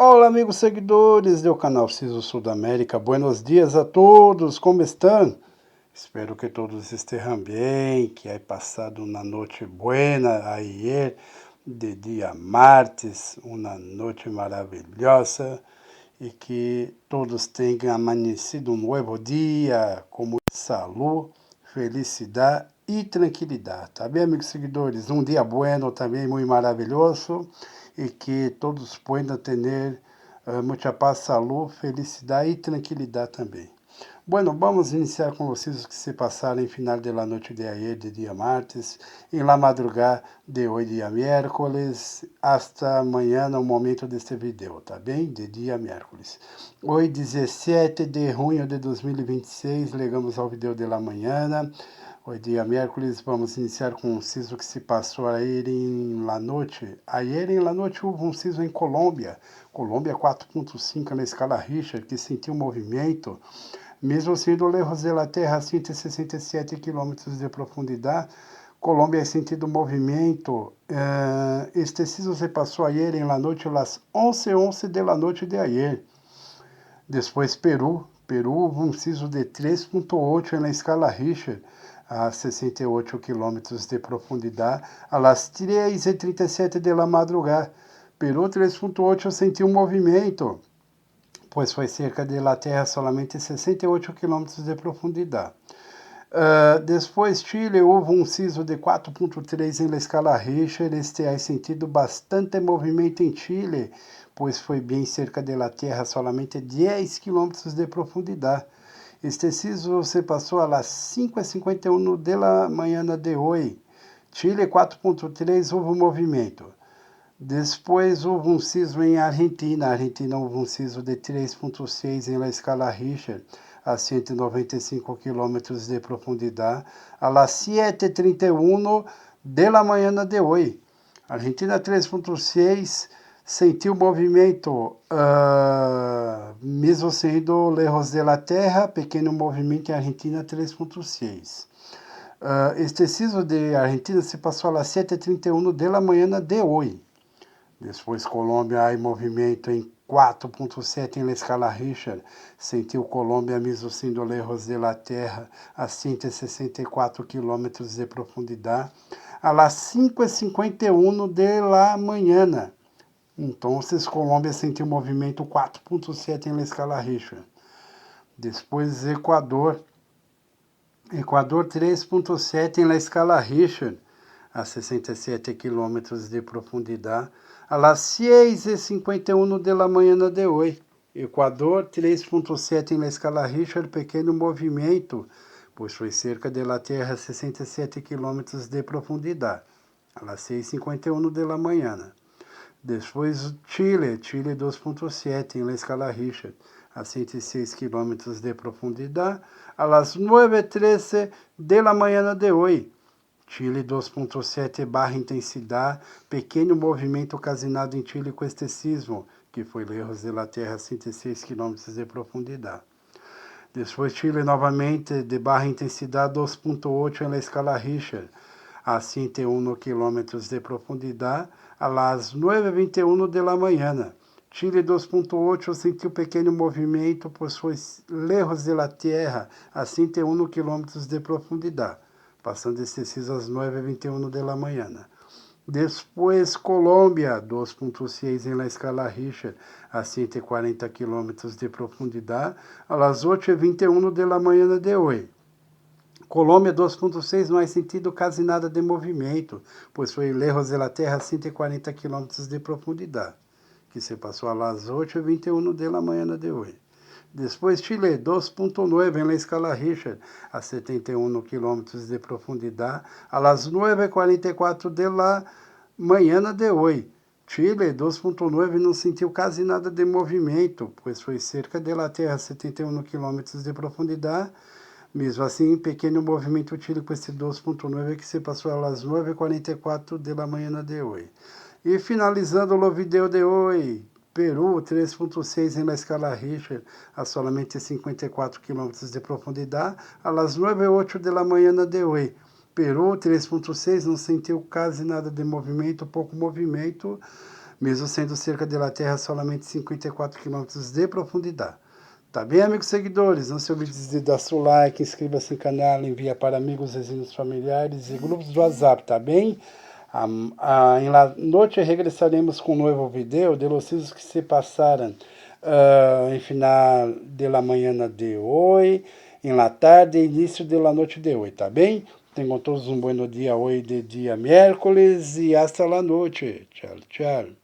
Olá, amigos seguidores do canal CISO Sudamérica. Buenos dias a todos, como estão? Espero que todos estejam bem, que haya passado uma noite buena ayer, de dia martes, uma noite maravilhosa e que todos tenham amanhecido um novo dia com saúde, felicidade e tranquilidade. Tá bem, amigos seguidores? Um dia bueno também muito maravilhoso e que todos possam ter muita paz, saúde, felicidade e tranquilidade também. Bueno, vamos iniciar com vocês o que se passaram em final de la noite de ayer, de dia martes, em la madrugada de hoje, dia miércoles, hasta amanhã, no momento deste vídeo, tá bem? De dia miércoles. Hoje, 17 de junho de 2026, chegamos ao vídeo de la manhã. Hoje, dia miércoles, vamos iniciar com um sismo que se passou ayer em la noite. Ayer em la noite houve um sismo em Colômbia. Colômbia 4.5 na escala Richter, que sentiu movimento. Mesmo sendo lejos da Terra a 167 quilômetros de profundidade, Colômbia é sentido movimento. Este sismo se passou ayer em la noite, às 11:11 de la noite de ayer. Depois Peru houve um sismo de 3.8 na escala Richter, a 68 quilômetros de profundidade, às 3:37 de la madrugada. Peru 3.8 sentiu movimento, pois foi cerca de la Terra solamente 68 quilômetros de profundidade. Depois Chile, houve um sismo de 4.3 em la escala Richter. Este é sentido bastante movimento em Chile, pois foi bem cerca de la Terra solamente 10 quilômetros de profundidade. Este sismo se passou às 5:51 de la manhã de hoje. Chile 4.3 houve um movimento. Depois houve um sismo em Argentina. Argentina houve um sismo de 3.6 em la escala Richter, a 195 quilômetros de profundidade, às 7:31 de la manhã de hoje. Argentina 3.6 sentiu movimento, mesmo sendo lejos de la Terra, pequeno movimento em Argentina 3.6. Este sismo de Argentina se passou às 7:31 de la manhã de hoje. Depois Colômbia em movimento em 4.7 em la escala Richter, sentiu Colômbia mesmo sendo lejos de la Terra a 164 quilômetros de profundidade, às 5:51 de la manhã. Então, Colômbia sentiu movimento 4.7 em la escala Richter. Depois Equador 3.7 em la escala Richter, a 67 quilômetros de profundidade, às 6:51 de la manhã de hoje. Equador 3.7 em la escala Richter, pequeno movimento, pois foi cerca de la Terra a 67 quilômetros de profundidade, às 6:51 de la manhã. Depois Chile 2.7 em la escala Richter, a 106 quilômetros de profundidade, às 9:13 de la manhã de hoje. Chile 2.7 barra intensidade, pequeno movimento ocasionado em Chile com este sismo, que foi lejos de la Terra a 106 km de profundidade. Depois Chile novamente de barra intensidade 2.8 na escala Richter, a 101 km de profundidade, às 9:21 de la manhã. Chile 2.8 sentiu pequeno movimento, pois foi lejos de la Terra a 101 km de profundidade, passando este sismo às 9:21 de la manhã. Depois Colômbia 2.6 em la escala Richter, a 140 km de profundidade, às 8:21 de la manhã de hoje. Colômbia 2.6 não é sentido quase nada de movimento, pois foi lejos de la Terra a 140 km de profundidade, que se passou às 8:21 de la manhã de hoje. Depois Chile 2.9 em la escala Richter, a 71 km de profundidade, às 9:44 de la manhã de hoje. Chile 2.9 não sentiu quase nada de movimento, pois foi cerca de la Terra a 71 km de profundidade. Mesmo assim, pequeno movimento Chile com esse 2.9 que se passou às 9:44 de la manhã de hoje. E finalizando o vídeo de hoje, Peru 3.6 em la escala Richter, a solamente 54 km de profundidade, às 9:08 de la manhã de hoje. Peru 3.6 não sentiu quase nada de movimento, pouco movimento, mesmo sendo cerca da Terra somente 54 quilômetros de profundidade. Tá bem, amigos seguidores? Não se olvide de dar seu like, inscreva-se no canal, envia para amigos, vizinhos, familiares e grupos do WhatsApp, tá bem? Em la noite regressaremos com um novo vídeo de los que se passaram em final de la manhã de hoje, em la tarde e início de la noite de hoje, tá bem? Tenham todos um bom dia hoje de dia miércoles e hasta la noite. Tchau, tchau.